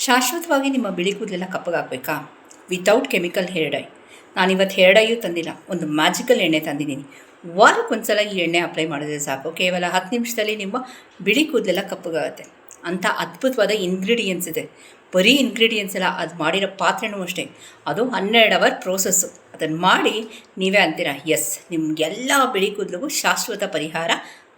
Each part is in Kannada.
ಶಾಶ್ವತವಾಗಿ ನಿಮ್ಮ ಬಿಳಿ ಕೂದಲೆಲ್ಲ ಕಪ್ಪಗಾಗಬೇಕಾ? Without chemical hair dye. ನಾನಿವತ್ತು ಹೇರ್ ಡೈಯೂ ತಂದಿಲ್ಲ, ಒಂದು ಮ್ಯಾಜಿಕಲ್ ಎಣ್ಣೆ ತಂದಿದ್ದೀನಿ. ವಾರಕ್ಕೊಂದ್ಸಲ ಈ ಎಣ್ಣೆ ಅಪ್ಲೈ ಮಾಡಿದ್ರೆ ಸಾಕು, ಕೇವಲ 10 ನಿಮಿಷದಲ್ಲಿ ನಿಮ್ಮ ಬಿಳಿ ಕೂದಲೆಲ್ಲ ಕಪ್ಪಗಾಗುತ್ತೆ. ಅಂಥ ಅದ್ಭುತವಾದ ಇಂಗ್ರೀಡಿಯೆಂಟ್ಸ್ ಇದೆ. ಬರೀ ಇಂಗ್ರೀಡಿಯೆಂಟ್ಸ್ ಎಲ್ಲ, ಅದು ಮಾಡಿರೋ ಪಾತ್ರೆನೂ ಅಷ್ಟೇ. ಅದು 12 ಅವರ್ ಪ್ರೋಸೆಸ್ಸು. ಅದನ್ನು ಮಾಡಿ ನೀವೇ ಅಂತೀರಾ, ಎಸ್, ನಿಮಗೆಲ್ಲ ಬಿಳಿ ಕೂದಲಿಗೂ ಶಾಶ್ವತ ಪರಿಹಾರ,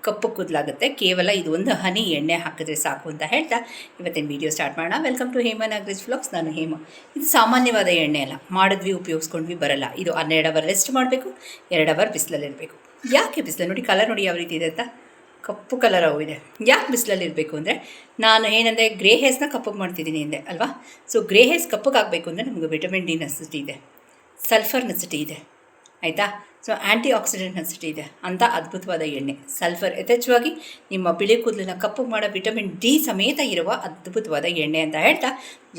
ಕಪ್ಪು ಕೂದಲಾಗುತ್ತೆ. ಕೇವಲ ಇದು ಒಂದು ಹನಿ ಎಣ್ಣೆ ಹಾಕಿದ್ರೆ ಸಾಕು ಅಂತ ಹೇಳ್ತಾ ಇವತ್ತಿನ ವೀಡಿಯೋ ಸ್ಟಾರ್ಟ್ ಮಾಡೋಣ. Welcome to Hema Nagaraj vlogs. ನಾನು ಹೇಮಾ. ಇದು ಸಾಮಾನ್ಯವಾದ ಎಣ್ಣೆ ಅಲ್ಲ, ಮಾಡಿದ್ವಿ ಉಪಯೋಗಿಸ್ಕೊಂಡ್ವಿ ಬರಲ್ಲ. ಇದು 12 ಅವರ್ ರೆಸ್ಟ್ ಮಾಡಬೇಕು, 2 ಅವರ್ ಬಿಸಿಲಲ್ಲಿರಬೇಕು. ಯಾಕೆ ಬಿಸಿಲು? ನೋಡಿ, ಕಲರ್ ನೋಡಿ ಯಾವ ರೀತಿ ಇದೆ ಅಂತ, ಕಪ್ಪು ಕಲರ್ ಅವು ಇದೆ. ಯಾಕೆ ಬಿಸಿಲಲ್ಲಿ ಇರಬೇಕು ಅಂದರೆ, ನಾನು ಏನಂದರೆ ಗ್ರೇ ಹೇರ್ಸ್ನ ಕಪ್ಪಗೆ ಮಾಡ್ತಿದ್ದೀನಿ ಅಂದೆ ಅಲ್ವಾ. ಸೊ ಗ್ರೇ ಹೇರ್ಸ್ ಕಪ್ಪಗಾಗಬೇಕು ಅಂದರೆ ನಮಗೆ ವಿಟಮಿನ್ ಡಿ ನೆಸಿಟಿ ಇದೆ, ಸಲ್ಫರ್ ನೆಸಿಟಿ ಇದೆ, ಆಯಿತಾ. ಸೊ ಆ್ಯಂಟಿ ಆಕ್ಸಿಡೆಂಟ್ ನೆಸಿಟಿ ಇದೆ. ಅಂಥ ಅದ್ಭುತವಾದ ಎಣ್ಣೆ ಸಲ್ಫರ್ ಯಥೇಚ್ಛವಾಗಿ ನಿಮ್ಮ ಬಿಳಿ ಕೂದಲನ್ನ ಕಪ್ಪು ಮಾಡೋ ವಿಟಮಿನ್ ಡಿ ಸಮೇತ ಇರುವ ಅದ್ಭುತವಾದ ಎಣ್ಣೆ ಅಂತ ಹೇಳ್ತಾ,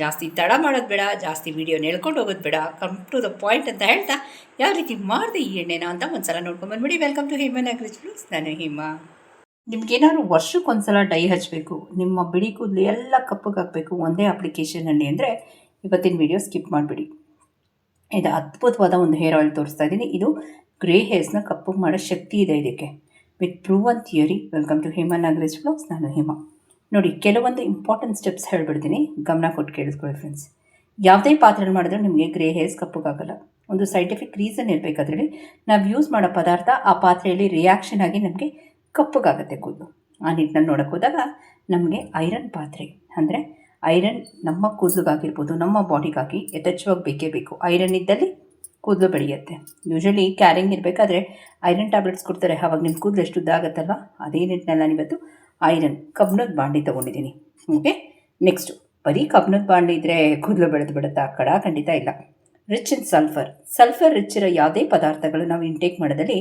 ಜಾಸ್ತಿ ತಡ ಮಾಡೋದು ಬೇಡ, ಜಾಸ್ತಿ ವೀಡಿಯೋ ನೆಳ್ಕೊಂಡು ಹೋಗೋದು ಬೇಡ, ಕಮ್ ಟು ದ ಪಾಯಿಂಟ್ ಅಂತ ಹೇಳ್ತಾ ಯಾವ ರೀತಿ ಮಾಡಿದೆ ಈ ಎಣ್ಣೆನ ಅಂತ ಒಂದು ಸಲ ನೋಡ್ಕೊಂಡ್ಬಂದ್ಬಿಡಿ. Welcome to Hema Nagaraj vlogs. ನಾನು ಹೇಮಾ. ನಿಮ್ಗೇನಾದ್ರು ವರ್ಷಕ್ಕೊಂದ್ಸಲ ಡೈ ಹಚ್ಚಬೇಕು, ನಿಮ್ಮ ಬಿಳಿ ಕೂದಲು ಎಲ್ಲ ಕಪ್ಪಗಾಗಬೇಕು ಒಂದೇ ಅಪ್ಲಿಕೇಶನಲ್ಲಿ ಅಂದರೆ ಇವತ್ತಿನ ವೀಡಿಯೋ ಸ್ಕಿಪ್ ಮಾಡಿಬಿಡಿ. ಇದು ಅದ್ಭುತವಾದ ಒಂದು ಹೇರ್ ಆಯಿಲ್ ತೋರಿಸ್ತಾ ಇದ್ದೀನಿ. ಇದು ಗ್ರೇ ಹೇರ್ಸ್ನ ಕಪ್ಪು ಮಾಡೋ ಶಕ್ತಿ ಇದೆ ಇದಕ್ಕೆ, with proven theory. Welcome to Hema Nagaraj vlogs. ನಾನು ಹೇಮಾ. ನೋಡಿ, ಕೆಲವೊಂದು ಇಂಪಾರ್ಟೆಂಟ್ ಸ್ಟೆಪ್ಸ್ ಹೇಳ್ಬಿಡ್ತೀನಿ, ಗಮನ ಕೊಟ್ಟು ಕೇಳಿಸ್ಕೊಳ್ಳಿ ಫ್ರೆಂಡ್ಸ್. ಯಾವುದೇ ಪಾತ್ರೆ ಮಾಡಿದ್ರೂ ನಿಮಗೆ ಗ್ರೇ ಹೇರ್ಸ್ ಕಪ್ಪಗಾಗಲ್ಲ. ಒಂದು ಸೈಂಟಿಫಿಕ್ ರೀಸನ್ ಇರಬೇಕು ಅದರಲ್ಲಿ. ನಾವು ಯೂಸ್ ಮಾಡೋ ಪದಾರ್ಥ ಆ ಪಾತ್ರೆಯಲ್ಲಿ ರಿಯಾಕ್ಷನ್ ಆಗಿ ನಮಗೆ ಕಪ್ಪಗಾಗುತ್ತೆ ಕೂದಲು. ಆ ನಿಟ್ಟಿನಲ್ಲಿ ನೋಡೋಕೆ ಹೋದಾಗ ನಮಗೆ ಐರನ್ ಪಾತ್ರೆ ಅಂದರೆ ಐರನ್ ನಮ್ಮ ಕೂದಲಿಗಾಗಿರ್ಬೋದು, ನಮ್ಮ ಬಾಡಿಗಾಗಿ ಯಥೇಚ್ಛವಾಗಿ ಬೇಕೇ ಬೇಕು. ಐರನ್ ಇದ್ದಲ್ಲಿ ಕೂದಲು ಬೆಳೆಯುತ್ತೆ. ಯೂಶ್ವಲಿ ಕ್ಯಾರಿಂಗ್ ಇರಬೇಕಾದ್ರೆ ಐರನ್ ಟ್ಯಾಬ್ಲೆಟ್ಸ್ ಕೊಡ್ತಾರೆ, ಆವಾಗ ನಿಮ್ಮ ಕೂದಲು ಎಷ್ಟು ಉದ್ದ ಆಗುತ್ತಲ್ವ. ಅದೇ ನಿಟ್ಟಿನಲ್ಲಿ ನಾನಿವತ್ತು ಐರನ್ ಕಬ್ಬಿಣದ ಬಾಂಡ್ಲಿ ತೊಗೊಂಡಿದ್ದೀನಿ. ಓಕೆ, ನೆಕ್ಸ್ಟು ಬರೀ ಕಬ್ಬಿಣದ ಬಾಂಡ್ಲಿ ಇದ್ದರೆ ಕೂದಲು ಬೆಳೆದು ಬಿಡುತ್ತಾ? ಖಂಡಿತ ಇಲ್ಲ. ರಿಚ್ ಇನ್ ಸಲ್ಫರ್ ರಿಚ್ ಇರೋ ಯಾವುದೇ ಪದಾರ್ಥಗಳು ನಾವು ಇಂಟೇಕ್ ಮಾಡೋದಲ್ಲಿ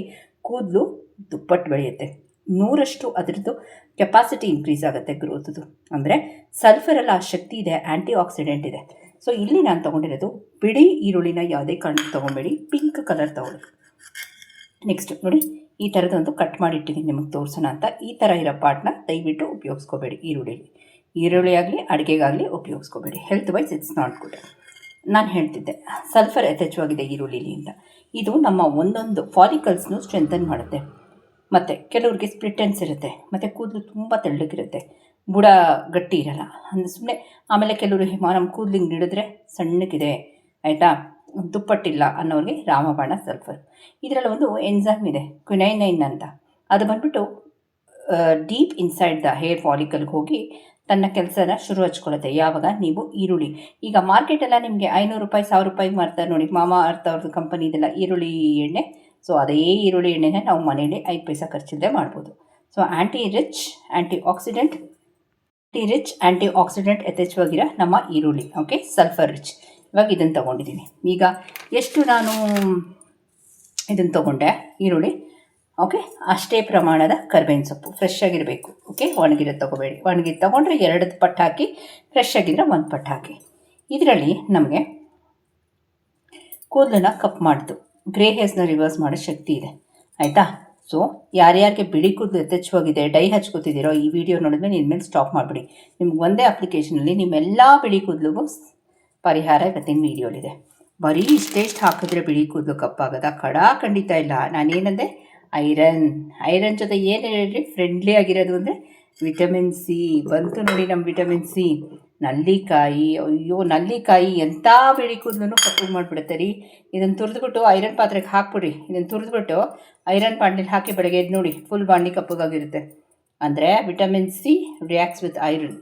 ಕೂದಲು ದುಪ್ಪಟ್ಟು ಬೆಳೆಯುತ್ತೆ. 100% ಅದರದ್ದು ಕೆಪಾಸಿಟಿ ಇನ್ಕ್ರೀಸ್ ಆಗುತ್ತೆ, ಗ್ರೋತದು. ಅಂದರೆ ಸಲ್ಫರಲ್ಲಿ ಆ ಶಕ್ತಿ ಇದೆ, ಆ್ಯಂಟಿ ಆಕ್ಸಿಡೆಂಟ್ ಇದೆ. ಸೊ ಇಲ್ಲಿ ನಾನು ತೊಗೊಂಡಿರೋದು ಬಿಳಿ ಈರುಳ್ಳಿನ ಯಾವುದೇ ಕಾರಣಕ್ಕೆ ತೊಗೊಬೇಡಿ, ಪಿಂಕ್ ಕಲರ್ ತೊಗೊಳ್ಳಿ. ನೆಕ್ಸ್ಟ್ ನೋಡಿ, ಈ ಥರದೊಂದು ಕಟ್ ಮಾಡಿಟ್ಟಿದ್ದೀನಿ ನಿಮಗೆ ತೋರಿಸೋಣ ಅಂತ. ಈ ಥರ ಇರೋ ಪಾರ್ಟ್ನ ದಯವಿಟ್ಟು ಉಪಯೋಗಿಸ್ಕೋಬೇಡಿ. ಈರುಳ್ಳಿ ಆಗಲಿ ಅಡುಗೆಗಾಗಲಿ ಉಪಯೋಗಿಸ್ಕೋಬೇಡಿ. Health wise it's not good. ನಾನು ಹೇಳ್ತಿದ್ದೆ ಸಲ್ಫರ್ ಯಥೇಚ್ಛವಾಗಿದೆ ಈರುಳ್ಳಿಲಿ ಅಂತ. ಇದು ನಮ್ಮ ಒಂದೊಂದು ಫಾಲಿಕಲ್ಸ್ನು ಸ್ಟ್ರೆಂಥನ್ ಮಾಡುತ್ತೆ. ಮತ್ತು ಕೆಲವ್ರಿಗೆ ಸ್ಪ್ಲಿಟ್ ಎಂಡ್ಸ್ ಇರುತ್ತೆ, ಮತ್ತು ಕೂದಲು ತುಂಬ ತೆಳ್ಳಗಿರುತ್ತೆ, ಬುಡ ಗಟ್ಟಿ ಇರಲ್ಲ ಅಂದರೆ ಸುಮ್ಮನೆ. ಆಮೇಲೆ ಕೆಲವರು ನಮ್ಮ ಕೂದಲಿಗೆ ಹಿಡಿದ್ರೆ ಸಣ್ಣಕ್ಕಿದೆ, ಆಯಿತಾ, ದುಪ್ಪಟ್ಟಿಲ್ಲ ಅನ್ನೋರಿಗೆ ರಾಮಬಾಣ ಸಲ್ಫರ್. ಇದರಲ್ಲಿ ಒಂದು ಎನ್ಝೈಮ್ ಇದೆ, ಕ್ವಿನೈನೈನ್ ಅಂತ. ಅದು ಬಂದುಬಿಟ್ಟು ಡೀಪ್ ಇನ್ಸೈಡ್ ದ ಹೇರ್ ಫಾಲಿಕಲ್ಗೆ ಹೋಗಿ ತನ್ನ ಕೆಲಸನ ಶುರು ಹಚ್ಕೊಳ್ಳುತ್ತೆ. ಯಾವಾಗ ನೀವು ಈರುಳ್ಳಿ, ಈಗ ಮಾರ್ಕೆಟೆಲ್ಲ ನಿಮಗೆ 500 ರೂಪಾಯಿ 1000 ರೂಪಾಯಿಗೆ ಮಾರ್ತಾರೆ ನೋಡಿ, ಮಾಮಾ ಅರ್ಥ ಅವ್ರದ್ದು ಕಂಪನಿದೆಲ್ಲ ಈರುಳ್ಳಿ ಎಣ್ಣೆ. ಸೊ ಅದೇ ಈರುಳ್ಳಿ ಎಣ್ಣೆನ ನಾವು ಮನೇಲಿ 5 ಪೈಸೆ ಖರ್ಚಿಲ್ಲದೆ ಮಾಡ್ಬೋದು. ಸೊ ಆ್ಯಂಟಿ ಆಕ್ಸಿಡೆಂಟ್ ಯಥೇಚ್ಛವಾಗಿರೋ ನಮ್ಮ ಈರುಳ್ಳಿ. Okay, sulphur rich. ಇವಾಗ ಇದನ್ನು ತೊಗೊಂಡಿದ್ದೀನಿ. ಈಗ ಎಷ್ಟು ನಾನು ಇದನ್ನು ತೊಗೊಂಡೆ ಈರುಳ್ಳಿ, ಓಕೆ, ಅಷ್ಟೇ ಪ್ರಮಾಣದ ಕರ್ಬೇವಿನ ಸೊಪ್ಪು ಫ್ರೆಶ್ ಆಗಿರಬೇಕು. ಓಕೆ, ಒಣಗಿರೋದು ತೊಗೋಬೇಡಿ. ಒಣಗಿದ್ದು ತೊಗೊಂಡ್ರೆ 2 ಪಟ್ಟು ಹಾಕಿ, ಫ್ರೆಶ್ ಆಗಿದ್ರೆ 1 ಪಟ್ಟು ಹಾಕಿ. ಇದರಲ್ಲಿ ನಮಗೆ ಕೂದಲನ್ನ ಕಪ್ ಮಾಡ್ತು, ಗ್ರೇ ಹೇರ್ಸ್ನ ರಿವರ್ಸ್ ಮಾಡೋ ಶಕ್ತಿ ಇದೆ, ಆಯಿತಾ. ಸೊ ಯಾರ್ಯಾರಿಗೆ ಬಿಳಿ ಕೂದಲು ಯಥೇಚ್ಛವಾಗಿದೆ, ಡೈ ಹಚ್ಕೋತಿದ್ದೀರೋ, ಈ ವಿಡಿಯೋ ನೋಡಿದ್ಮೇಲೆ ಇನ್ಮೇಲೆ ಸ್ಟಾಪ್ ಮಾಡಿಬಿಡಿ. ನಿಮ್ಗೆ ಒಂದೇ ಅಪ್ಲಿಕೇಶನಲ್ಲಿ ನಿಮ್ಮೆಲ್ಲ ಬಿಳಿ ಕೂದಲಿಗೂ ಪರಿಹಾರ ಇವತ್ತಿನ ವೀಡಿಯೋಲಿದೆ. ಬರೀ ಇಷ್ಟೇಷ್ಟು ಹಾಕಿದ್ರೆ ಬಿಳಿ ಕೂದಲು ಕಪ್ಪಾಗೋದ? ಖಂಡಿತ ಇಲ್ಲ. ನಾನೇನಂದೆ, ಐರನ್ ಜೊತೆ ಏನು ಹೇಳಿರಿ, ಫ್ರೆಂಡ್ಲಿ ಆಗಿರೋದು ಅಂದರೆ ವಿಟಮಿನ್ ಸಿ ಬಂತು ನೋಡಿ. ನಮ್ಮ ವಿಟಮಿನ್ ಸಿ, ನಲ್ಲಿಕಾಯಿ ಎಂಥ ಬಿಳಿ ಕೂದಲು ಕಪ್ಪು ಮಾಡಿಬಿಡುತ್ತೆ ರೀ. ಇದನ್ನು ತುರಿದ್ಬಿಟ್ಟು ಐರನ್ ಪಾತ್ರೆಗೆ ಹಾಕ್ಬಿಡ್ರಿ. ಇದನ್ನು ತುರಿದ್ಬಿಟ್ಟು ಐರನ್ ಬಾಂಡ್ಲಿಗೆ ಹಾಕಿ ಬೆಳಗ್ಗೆ ಎದ್ದು ನೋಡಿ, ಫುಲ್ ಬಾಂಡ್ಲಿ ಕಪ್ಪಗಾಗಿರುತ್ತೆ. ಅಂದರೆ vitamin C reacts with iron,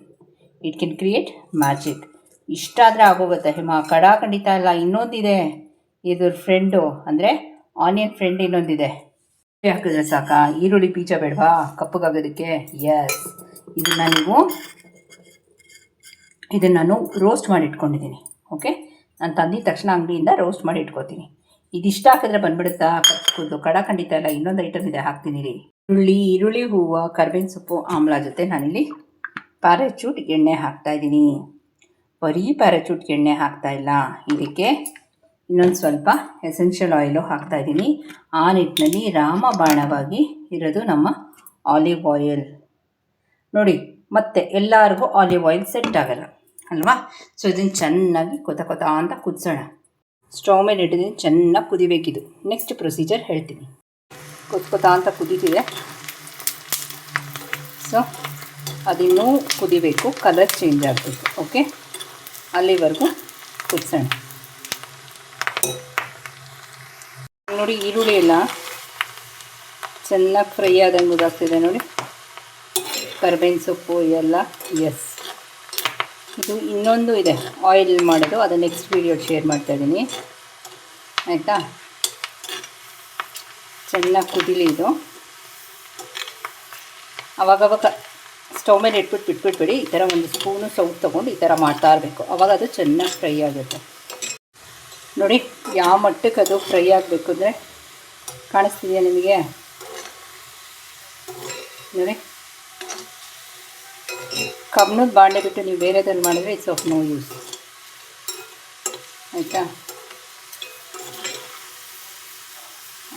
it can create magic. ಇಷ್ಟಾದರೆ ಆಗೋಗುತ್ತೆ ಹೇಮಾ? ಖಂಡಿತ ಇಲ್ಲ. ಇನ್ನೊಂದಿದೆ, ಇದ್ರ ಫ್ರೆಂಡು ಅಂದರೆ ಆನಿಯನ್ ಫ್ರೆಂಡ್ ಇನ್ನೊಂದಿದೆ. ಹಾಕಿದ್ರೆ ಸಾಕಾ? ಈರುಳ್ಳಿ ಬೀಜ ಬೇಡವಾ ಕಪ್ಪಗಾಗೋದಕ್ಕೆ? ಎಸ್, ಇದನ್ನು ನಾನು ರೋಸ್ಟ್ ಮಾಡಿ ಇಟ್ಕೊಂಡಿದ್ದೀನಿ. ಓಕೆ, ನಾನು ತಂದಿದ ತಕ್ಷಣ ಅಂಗಡಿಯಿಂದ ರೋಸ್ಟ್ ಮಾಡಿ ಇಟ್ಕೊತೀನಿ. ಇದಿಷ್ಟ ಹಾಕಿದ್ರೆ ಬಂದುಬಿಡುತ್ತಾ ಕೂದಲು? ಖಂಡಿತ ಇಲ್ಲ. ಇನ್ನೊಂದು ಐಟಮ್ ಇದೆ, ಹಾಕ್ತೀನಿ ರೀ. ಈರುಳ್ಳಿ ಹೂವು, ಕರ್ಬೇವಿನ ಸೊಪ್ಪು, ಆಮ್ಲ ಜೊತೆ ನಾನಿಲ್ಲಿ ಪ್ಯಾರಾಚೂಟ್ ಎಣ್ಣೆ ಹಾಕ್ತಾಯಿದ್ದೀನಿ. ಬರೀ ಪ್ಯಾರಾಚೂಟ್ ಎಣ್ಣೆ ಹಾಕ್ತಾಯಿಲ್ಲ, ಇದಕ್ಕೆ ಇನ್ನೊಂದು ಸ್ವಲ್ಪ ಎಸೆನ್ಷಿಯಲ್ ಆಯಿಲು ಹಾಕ್ತಾಯಿದ್ದೀನಿ. ಆ ನಿಟ್ಟಿನಲ್ಲಿ ರಾಮಬಾಣವಾಗಿ ಇರೋದು ನಮ್ಮ ಆಲಿವ್ ಆಯಿಲ್ ನೋಡಿ. ಮತ್ತು ಎಲ್ಲರಿಗೂ ಆಲಿವ್ ಆಯಿಲ್ ಸೆಟ್ ಆಗಲ್ಲ, ಅಲ್ವಾ. ಸೊ ಇದನ್ನು ಚೆನ್ನಾಗಿ ಕೊತ ಅಂತ ಕುದಿಸೋಣ. ಸ್ಟವ್ ಮೇಲೆ ಇಟ್ಟಿದ್ದೀನಿ, ಚೆನ್ನಾಗಿ ಕುದಿಬೇಕಿದು. ನೆಕ್ಸ್ಟ್ ಪ್ರೊಸೀಜರ್ ಹೇಳ್ತೀನಿ. ಕೊತ ಅಂತ ಕುದೀತಿದೆ. ಸೊ ಅದಿನ್ನೂ ಕುದಿಬೇಕು, ಕಲರ್ ಚೇಂಜ್ ಆಗಬೇಕು. ಓಕೆ, ಅಲ್ಲಿವರೆಗೂ ಕುದಿಸೋಣ. ನೋಡಿ ಈರುಳ್ಳಿ ಎಲ್ಲ ಚೆನ್ನಾಗಿ ಫ್ರೈ ಆದಂಗೆ ಗೊತ್ತಾಗ್ತಿದೆ ನೋಡಿ. ಕರ್ಬೇವಿನ ಸೊಪ್ಪು ಎಲ್ಲ. ಎಸ್, ಇದು ಇನ್ನೊಂದು ಇದೆ ಆಯಿಲ್ ಮಾಡೋದು, ಅದು ನೆಕ್ಸ್ಟ್ ವೀಡಿಯೋ ಶೇರ್ ಮಾಡ್ತಾಯಿದ್ದೀನಿ ಆಯಿತಾ. ಚೆನ್ನಾಗಿ ಕುದೀಲಿ ಇದು. ಅವಾಗವಾಗ ಸ್ಟವ್ ಮೇಲೆ ಬಿಟ್ಬಿಟ್ಬೇಡಿ. ಈ ಥರ ಒಂದು ಸ್ಪೂನು ಸೌಟ್ ತೊಗೊಂಡು ಈ ಥರ ಮಾಡ್ತಾ ಇರಬೇಕು. ಆವಾಗ ಅದು ಚೆನ್ನಾಗಿ ಫ್ರೈ ಆಗುತ್ತೆ ನೋಡಿ. ಯಾವ ಮಟ್ಟಕ್ಕೆ ಅದು ಫ್ರೈ ಆಗಬೇಕು ಅಂದರೆ ಕಾಣಿಸ್ತಿದೆಯಾ ನಿಮಗೆ ನೋಡಿ. ಕಬ್ಬಿಣದ ಬಾಂಡೆ ಬಿಟ್ಟು ನೀವು ಬೇರೆದಲ್ಲಿ ಮಾಡಿದ್ರೆ ಇಟ್ಸ್ ಆಫ್ ನೋ ಯೂಸ್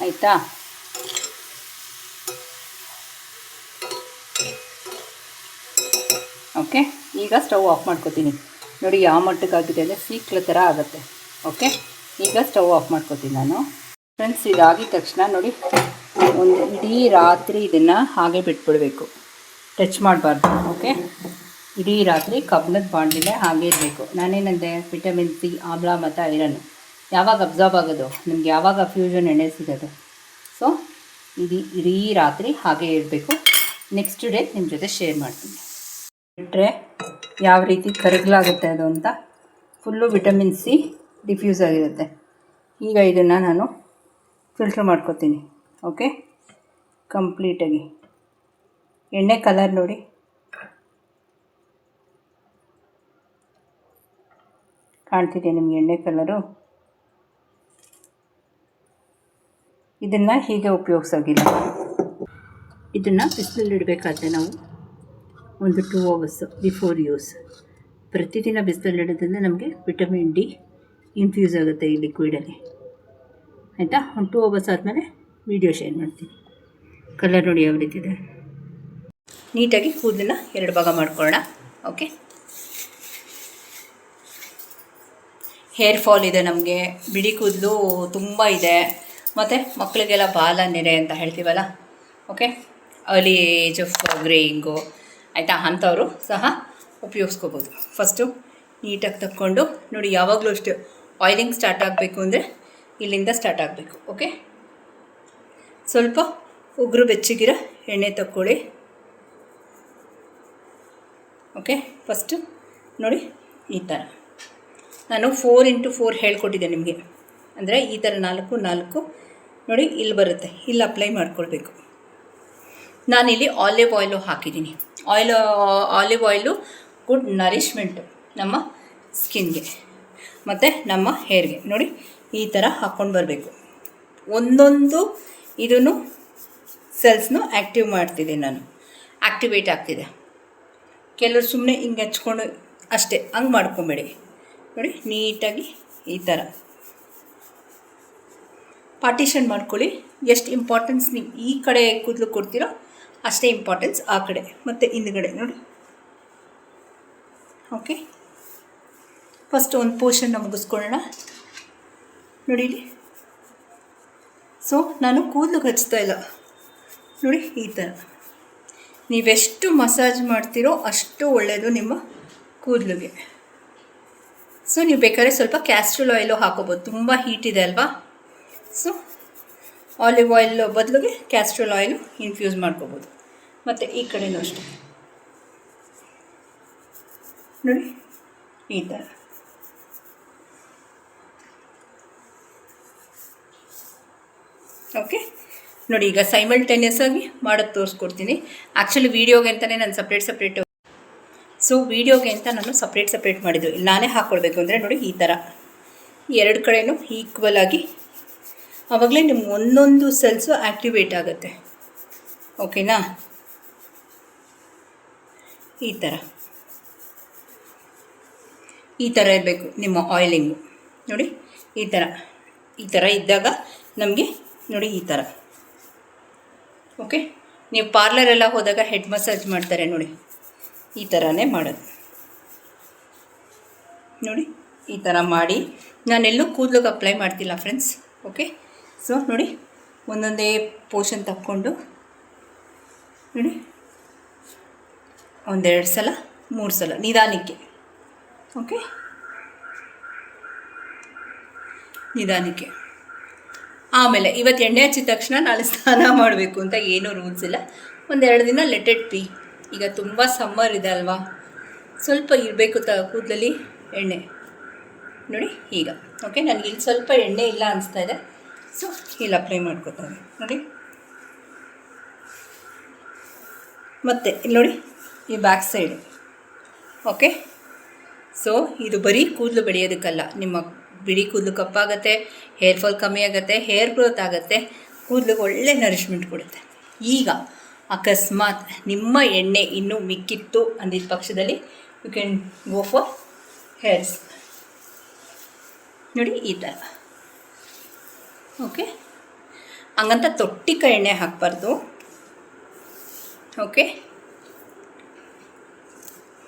ಆಯಿತಾ. ಓಕೆ, ಈಗ ಸ್ಟವ್ ಆಫ್ ಮಾಡ್ಕೋತೀನಿ ನೋಡಿ. ಯಾವ ಮಟ್ಟಕ್ಕಾಗಿದೆ ಅಂದರೆ ಸೀಕ್ಲ ಥರ ಆಗುತ್ತೆ. ಓಕೆ, ಈಗ ಸ್ಟವ್ ಆಫ್ ಮಾಡ್ಕೋತೀನಿ ನಾನು. ಫ್ರೆಂಡ್ಸ್, ಇದಾಗಿದ ತಕ್ಷಣ ನೋಡಿ, ಒಂದು ಇಡೀ ರಾತ್ರಿ ಇದನ್ನು ಹಾಗೆ ಬಿಟ್ಬಿಡಬೇಕು, ಟಚ್ ಮಾಡಬಾರ್ದು. ಓಕೆ, ಇಡೀ ರಾತ್ರಿ ಕಬ್ಬಿಣದ ಬಾಂಡಿಲೆ ಹಾಗೆ ಇರಬೇಕು. ನಾನೇನಂದೆ, ವಿಟಮಿನ್ ಸಿ, ಆಮ್ಲ ಮತ್ತು ಐರನ್ ಯಾವಾಗ ಅಬ್ಸಾರ್ಬ್ ಆಗೋದು, ನಿಮ್ಗೆ ಯಾವಾಗ ಫ್ಯೂಷನ್ ಎಣ್ಣೆ ಸಿಗೋದು. ಸೊ ಇಡೀ ರಾತ್ರಿ ಹಾಗೆ ಇರಬೇಕು. ನೆಕ್ಸ್ಟ್ ಡೇ ನಿಮ್ಮ ಜೊತೆ ಶೇರ್ ಮಾಡ್ತೀನಿ. ಬಿಟ್ಟರೆ ಯಾವ ರೀತಿ ಕರಗಲಾಗುತ್ತೆ ಅದು ಅಂತ. ಫುಲ್ಲು ವಿಟಮಿನ್ ಸಿ ಡಿಫ್ಯೂಸ್ ಆಗಿರುತ್ತೆ. ಈಗ ಇದನ್ನು ನಾನು ಫಿಲ್ಟ್ರ್ ಮಾಡ್ಕೊತೀನಿ. ಓಕೆ, ಕಂಪ್ಲೀಟಾಗಿ. ಎಣ್ಣೆ ಕಲರ್ ನೋಡಿ, ಕಾಣ್ತಿದೆ ನಿಮಗೆ ಎಣ್ಣೆ ಕಲರು. ಇದನ್ನು ಹೀಗೆ ಉಪಯೋಗಿಸೋಗಿಲ್ಲ. ಇದನ್ನು ಬಿಸಿಲಲ್ಲಿ ಇಡಬೇಕಾದ್ರೆ ನಾವು ಒಂದು 2 hours ಬಿಫೋರ್ ಯೂಸ್. ಪ್ರತಿದಿನ ಬಿಸಿಲಲ್ಲಿ ಇಡೋದ್ರಿಂದ ನಮಗೆ ವಿಟಮಿನ್ ಡಿ ಇನ್ಫ್ಯೂಸ್ ಆಗುತ್ತೆ ಈ ಲಿಕ್ವಿಡಲ್ಲಿ ಆಯಿತಾ. ಒಂದು 2 hours ಆದಮೇಲೆ ವೀಡಿಯೋ ಶೇರ್ ಮಾಡ್ತೀನಿ. ಕಲರ್ ನೋಡಿ ಯಾವ ರೀತಿ ಇದೆ. ನೀಟಾಗಿ ಕೂದಲನ್ನ 2 ಭಾಗ ಮಾಡ್ಕೊಳ್ಳೋಣ. ಓಕೆ, ಹೇರ್ ಫಾಲ್ ಇದೆ ನಮಗೆ, ಬಿಳಿ ಕೂದಲು ತುಂಬ ಇದೆ, ಮತ್ತು ಮಕ್ಕಳಿಗೆಲ್ಲ ಬಾಲ ನೆರೆ ಅಂತ ಹೇಳ್ತೀವಲ್ಲ. ಓಕೆ, ಅರ್ಲಿ ಏಜ್ ಆಫ್ ಗ್ರೇಯಿಂಗು ಆಯಿತಾ, ಅಂಥವರು ಸಹ ಉಪಯೋಗಿಸ್ಕೋಬೋದು. ಫಸ್ಟು ನೀಟಾಗಿ ತಕ್ಕೊಂಡು ನೋಡಿ, ಯಾವಾಗಲೂ ಅಷ್ಟು ಆಯಿಲಿಂಗ್ ಸ್ಟಾರ್ಟ್ ಆಗಬೇಕು ಅಂದರೆ ಇಲ್ಲಿಂದ ಸ್ಟಾರ್ಟ್ ಆಗಬೇಕು. ಓಕೆ, ಸ್ವಲ್ಪ ಉಗುರು ಬೆಚ್ಚಗಿರೋ ಎಣ್ಣೆ ತಕ್ಕೊಳ್ಳಿ. ಓಕೆ, ಫಸ್ಟು ನೋಡಿ ಈ ಥರ ನಾನು 4x4 ಹೇಳ್ಕೊಟ್ಟಿದ್ದೆ ನಿಮಗೆ. ಅಂದರೆ ಈ ಥರ 4 ನೋಡಿ ಇಲ್ಲಿ ಬರುತ್ತೆ, ಇಲ್ಲಿ ಅಪ್ಲೈ ಮಾಡ್ಕೊಳ್ಬೇಕು. ನಾನಿಲ್ಲಿ ಆಲಿವ್ ಆಯಿಲು ಹಾಕಿದ್ದೀನಿ. ಆಲಿವ್ ಆಯಿಲು ಗುಡ್ ನರಿಶ್ಮೆಂಟು ನಮ್ಮ ಸ್ಕಿನ್ಗೆ ಮತ್ತು ನಮ್ಮ ಹೇರ್ಗೆ. ನೋಡಿ ಈ ಥರ ಹಾಕ್ಕೊಂಡು ಬರಬೇಕು. ಒಂದೊಂದು ಇದನ್ನು ಸೆಲ್ಸ್ನು ಆ್ಯಕ್ಟಿವ್ ಮಾಡ್ತಿದ್ದೀನಿ ನಾನು, ಆ್ಯಕ್ಟಿವೇಟ್ ಆಗ್ತಿದೆ. ಕೆಲವರು ಸುಮ್ಮನೆ ಹಿಂಗೆ ಹಚ್ಕೊಂಡು ಅಷ್ಟೇ, ಹಂಗೆ ಮಾಡ್ಕೊಬೇಡಿ. ನೋಡಿ ನೀಟಾಗಿ ಈ ಥರ ಪಾರ್ಟಿಷನ್ ಮಾಡ್ಕೊಳ್ಳಿ. ಎಷ್ಟು ಇಂಪಾರ್ಟೆನ್ಸ್ ನೀವು ಈ ಕಡೆ ಕೂದಲು ಕೊಡ್ತೀರೋ ಅಷ್ಟೇ ಇಂಪಾರ್ಟೆನ್ಸ್ ಆ ಕಡೆ ಮತ್ತು ಹಿಂದುಗಡೆ ನೋಡಿ. ಓಕೆ, ಫಸ್ಟ್ ಒಂದು ಪೋರ್ಷನ್ನ ಮುಗಿಸ್ಕೊಳ್ಳೋಣ ನೋಡಿ ಇಲ್ಲಿ. ಸೊ ನಾನು ಕೂದಲಿಗೆ ಹಚ್ತಾ ಇಲ್ಲ ನೋಡಿ, ಈ ಥರ ನೀವೆಷ್ಟು ಮಸಾಜ್ ಮಾಡ್ತೀರೋ ಅಷ್ಟು ಒಳ್ಳೆಯದು ನಿಮ್ಮ ಕೂದಲಿಗೆ. ಸೊ ನೀವು ಬೇಕಾದ್ರೆ ಸ್ವಲ್ಪ ಕ್ಯಾಸ್ಟ್ರಲ್ ಆಯಿಲು ಹಾಕೋಬೋದು, ತುಂಬ ಹೀಟ್ ಇದೆ ಅಲ್ವಾ. ಸೊ ಆಲಿವ್ ಆಯಿಲ್ ಬದಲಿಗೆ ಕ್ಯಾಸ್ಟ್ರಲ್ ಆಯಿಲು ಇನ್ಫ್ಯೂಸ್ ಮಾಡ್ಕೋಬೋದು. ಮತ್ತು ಈ ಕಡೆಯೂ ಅಷ್ಟೇ ನೋಡಿ ಈ ಥರ. ಓಕೆ ನೋಡಿ, ಈಗ ಸೈಮಲ್ಟೇನಿಯಸ್ ಆಗಿ ಮಾಡೋದು ತೋರಿಸ್ಕೊಡ್ತೀನಿ. ಆ್ಯಕ್ಚುಲಿ ವೀಡಿಯೋಗೆ ಅಂತಲೇ ನಾನು ಸಪ್ರೇಟ್ ವೀಡಿಯೋಗೆ ಅಂತ ನಾನು ಸಪ್ರೇಟ್ ಮಾಡಿದ್ದು. ಇಲ್ಲಿ ನಾನೇ ಹಾಕ್ಕೊಳ್ಬೇಕು ಅಂದರೆ ನೋಡಿ ಈ ಥರ 2 ಕಡೆಯೂ ಈಕ್ವಲ್ ಆಗಿ, ಆವಾಗಲೇ ನಿಮ್ಮ ಒಂದೊಂದು ಸೆಲ್ಸು ಆ್ಯಕ್ಟಿವೇಟ್ ಆಗುತ್ತೆ. ಓಕೆನಾ, ಈ ಥರ ಇರಬೇಕು ನಿಮ್ಮ ಆಯಿಲಿಂಗು ನೋಡಿ. ಈ ಥರ ಇದ್ದಾಗ ನಮಗೆ ನೋಡಿ ಈ ಥರ. ಓಕೆ, ನೀವು ಪಾರ್ಲರೆಲ್ಲ ಹೋದಾಗ ಹೆಡ್ ಮಸಾಜ್ ಮಾಡ್ತಾರೆ ನೋಡಿ, ಈ ಥರನೇ ಮಾಡೋದು. ನೋಡಿ ಈ ಥರ ಮಾಡಿ, ನಾನೆಲ್ಲೂ ಕೂದಲಿಗೆ ಅಪ್ಲೈ ಮಾಡ್ತಿಲ್ಲ ಫ್ರೆಂಡ್ಸ್. ಓಕೆ, ಸೊ ನೋಡಿ ಒಂದೊಂದೇ ಪೋರ್ಷನ್ ತಕ್ಕೊಂಡು ನೋಡಿ 1-2 ಸಲ 3 ಸಲ ನಿಧಾನಕ್ಕೆ. ಓಕೆ, ನಿಧಾನಕ್ಕೆ. ಆಮೇಲೆ ಇವತ್ತು ಎಣ್ಣೆ ಹಚ್ಚಿದ ತಕ್ಷಣ ನಾಳೆ ಸ್ನಾನ ಮಾಡಬೇಕು ಅಂತ ಏನೂ ರೂಲ್ಸ್ ಇಲ್ಲ. 1-2 ದಿನ ಲೆಟೆಡ್ ಪಿ. ಈಗ ತುಂಬ ಸಮ್ಮರ್ ಇದೆ ಅಲ್ವಾ, ಸ್ವಲ್ಪ ಇರಬೇಕು ಕೂದಲಲ್ಲಿ ಎಣ್ಣೆ. ನೋಡಿ ಈಗ. ಓಕೆ, ನನಗೆ ಇಲ್ಲಿ ಸ್ವಲ್ಪ ಎಣ್ಣೆ ಇಲ್ಲ ಅನಿಸ್ತಾ ಇದೆ, ಸೊ ಇಲ್ಲಿ ಅಪ್ಲೈ ಮಾಡ್ಕೊತಾರೆ ನೋಡಿ. ಮತ್ತು ಇಲ್ಲಿ ನೋಡಿ ಈ ಬ್ಯಾಕ್ ಸೈಡು. ಓಕೆ, ಸೊ ಇದು ಬರೀ ಕೂದಲು ಬೆಳೆಯೋದಕ್ಕಲ್ಲ, ನಿಮ್ಮ ಬಿಳಿ ಕೂದಲು ಕಪ್ಪಾಗುತ್ತೆ, ಹೇರ್ ಫಾಲ್ ಕಮ್ಮಿ ಆಗುತ್ತೆ, ಹೇರ್ ಗ್ರೋತ್ ಆಗುತ್ತೆ, ಕೂದಲಿಗೆ ಒಳ್ಳೆ ನರಿಶ್ಮೆಂಟ್ ಕೊಡುತ್ತೆ. ಈಗ ಅಕಸ್ಮಾತ್ ನಿಮ್ಮ ಎಣ್ಣೆ ಇನ್ನೂ ಮಿಕ್ಕಿತ್ತು ಅಂದಿದ್ದ ಪಕ್ಷದಲ್ಲಿ you can go for hairs. ನೋಡಿ ಈ ಥರ. ಓಕೆ, ಹಂಗಂತ ತೊಟ್ಟಿಕ ಎಣ್ಣೆ ಹಾಕಬಾರ್ದು. ಓಕೆ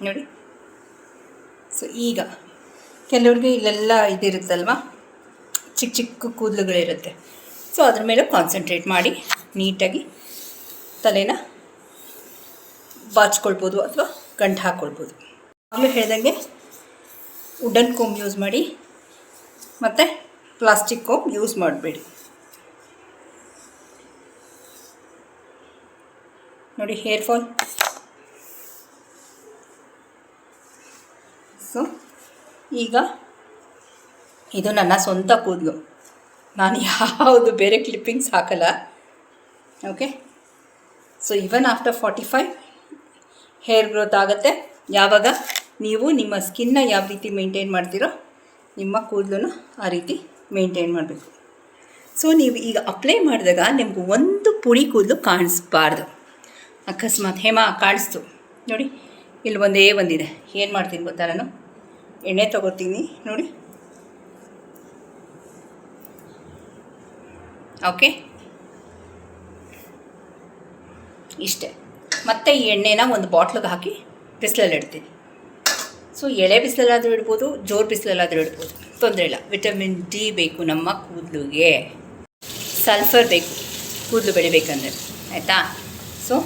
ನೋಡಿ. ಸೊ ಈಗ ಕೆಲವ್ರಿಗೆ ಇಲ್ಲೆಲ್ಲ ಇದಿರುತ್ತಲ್ವ, ಚಿಕ್ಕ ಚಿಕ್ಕ ಕೂದಲುಗಳಿರುತ್ತೆ. ಸೊ ಅದ್ರ ಮೇಲೆ ಕಾನ್ಸಂಟ್ರೇಟ್ ಮಾಡಿ ನೀಟಾಗಿ ತಲೆನ ಬಾಚ್ಕೊಳ್ಬೋದು ಅಥವಾ ಗಂಟು ಹಾಕ್ಕೊಳ್ಬೋದು. ಆಗಲೂ ಹೇಳ್ದಂಗೆ ವುಡನ್ ಕೋಮ್ ಯೂಸ್ ಮಾಡಿ, ಮತ್ತು ಪ್ಲಾಸ್ಟಿಕ್ ಕೋಮ್ ಯೂಸ್ ಮಾಡಬೇಡಿ. ನೋಡಿ ಹೇರ್ ಫಾಲ್. ಸೊ ಈಗ ಇದು ನನ್ನ ಸ್ವಂತ ಕೂದಲು, ನಾನು ಯಾವುದು ಬೇರೆ ಕ್ಲಿಪ್ಪಿಂಗ್ಸ್ ಹಾಕಲ್ಲ. ಓಕೆ, ಸೊ ಇವನ್ ಆಫ್ಟರ್ 45 ಹೇರ್ ಗ್ರೋತ್ ಆಗುತ್ತೆ. ಯಾವಾಗ ನೀವು ನಿಮ್ಮ ಸ್ಕಿನ್ನ ಯಾವ ರೀತಿ ಮೇಂಟೈನ್ ಮಾಡ್ತೀರೋ ನಿಮ್ಮ ಕೂದಲನ್ನು ಆ ರೀತಿ ಮೇಂಟೈನ್ ಮಾಡಬೇಕು. ಸೊ ನೀವು ಈಗ ಅಪ್ಲೈ ಮಾಡಿದಾಗ ನಿಮ್ಗೆ ಒಂದು ಪುಡಿ ಕೂದಲು ಕಾಣಿಸ್ಬಾರ್ದು. ಅಕಸ್ಮಾತ್ ಕಾಣಿಸ್ತು ನೋಡಿ, ಇಲ್ಲಿ ಒಂದೇ ಒಂದಿದೆ. ಏನು ಮಾಡ್ತೀನಿ ಗೊತ್ತಾ, ನಾನು ಎಣ್ಣೆ ತೊಗೋತೀನಿ ನೋಡಿ. ಓಕೆ, ಇಷ್ಟೇ. ಮತ್ತು ಈ ಎಣ್ಣೆನ ಒಂದು ಬಾಟ್ಲಿಗೆ ಹಾಕಿ ಬಿಸಿಲಲ್ಲಿ ಇಡ್ತೀನಿ. ಸೊ ಎಳೆ ಬಿಸಿಲಲ್ಲಾದರೂ ಇಡ್ಬೋದು, ಜೋರು ಬಿಸಿಲಲ್ಲಾದರೂ ಇಡ್ಬೋದು, ತೊಂದರೆ ಇಲ್ಲ. ವಿಟಮಿನ್ ಡಿ ಬೇಕು ನಮ್ಮ ಕೂದಲಿಗೆ, ಸಲ್ಫರ್ ಬೇಕು ಕೂದಲು ಬೆಳಿಬೇಕಂದ್ರೆ, ಆಯಿತಾ. ಸೊ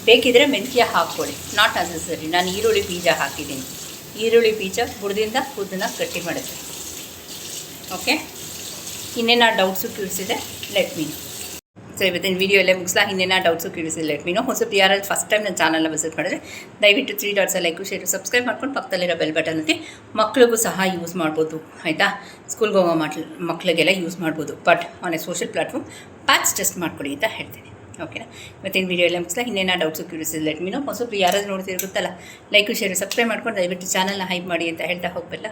ಬೇಕಿದ್ದರೆ ಮೆಂತ್ಯ ಹಾಕ್ಕೊಳ್ಳಿ, ನಾಟ್ ನೆಸೆಸರಿ. ನಾನು ಈರುಳ್ಳಿ ಬೀಜ ಹಾಕಿದ್ದೀನಿ. ಈರುಳ್ಳಿ ಬೀಜ ಬುಡದಿಂದ ಕೂದಲನ್ನ ಗಟ್ಟಿ ಮಾಡುತ್ತೆ. ಓಕೆ, ಇನ್ನೇನು ಡೌಟ್ಸು ಕ್ಯೂರಿಸಿದೆ ಲೆಟ್ ಮೀ ನೋ. ಸೊ ಇವತ್ತಿನ ವೀಡಿಯೋ ಎಲ್ಲ ಮುಗಿಸ್ಲಾ. ಇನ್ನೇನು ಡೌಟ್ಸು ಕ್ಯೂರಿಸಿದೆ ಲೆಟ್ ಮೀ ನೋ. ಹೊಸಬ್ರು ಯಾರಲ್ಲಿ ಫಸ್ಟ್ ಟೈಮ್ ನನ್ನ ಚಾನಲ್ನ ವಿಸಿಟ್ ಮಾಡಿದ್ರೆ ದಯವಿಟ್ಟು 3 ಡಾಟ್ಸ್ ಲೈಕ್ ಶೇರ್ ಸಬ್ಸ್ಕ್ರೈಬ್ ಮಾಡ್ಕೊಂಡು ಪಕ್ಕದಲ್ಲಿರೋ ಬೆಲ್ ಬಟನ್ ಒತ್ತಿ. ಮಕ್ಳಿಗೂ ಸಹ ಯೂಸ್ ಮಾಡ್ಬೋದು, ಆಯಿತಾ. ಸ್ಕೂಲ್ಗೆ ಹೋಗೋ ಮಕ್ಕಳಿಗೆಲ್ಲ ಯೂಸ್ ಮಾಡ್ಬೋದು, but on A social platform patch test ಮಾಡ್ಕೊಡಿ ಅಂತ ಹೇಳ್ತೀನಿ. ಓಕೆನಾ, ಇವತ್ತಿನ ವೀಡಿಯೋ ಎಲ್ಲ ಮುಗಿಸ್ಲಾ. ಇನ್ನೇನು ಡೌಟ್ಸು ಕ್ಯೂರಿಸಿದೆ ಲೆಟ್ ಮೀ ನೋ. ಹೊಸಬ್ರು ಯಾರಾದರೂ ನೋಡ್ತಿರೋ ಗೊತ್ತಲ್ಲ, ಲೈಕ್ ಶೇರ್ ಸಬ್ಸ್ಕ್ರೈಬ್ ಮಾಡ್ಕೊಂಡು ದಯವಿಟ್ಟು ಚಾನಲ್ನ ಹೈಪ್ ಮಾಡಿ ಅಂತ ಹೇಳ್ತಾ ಹೋಗಬಲ್ಲ.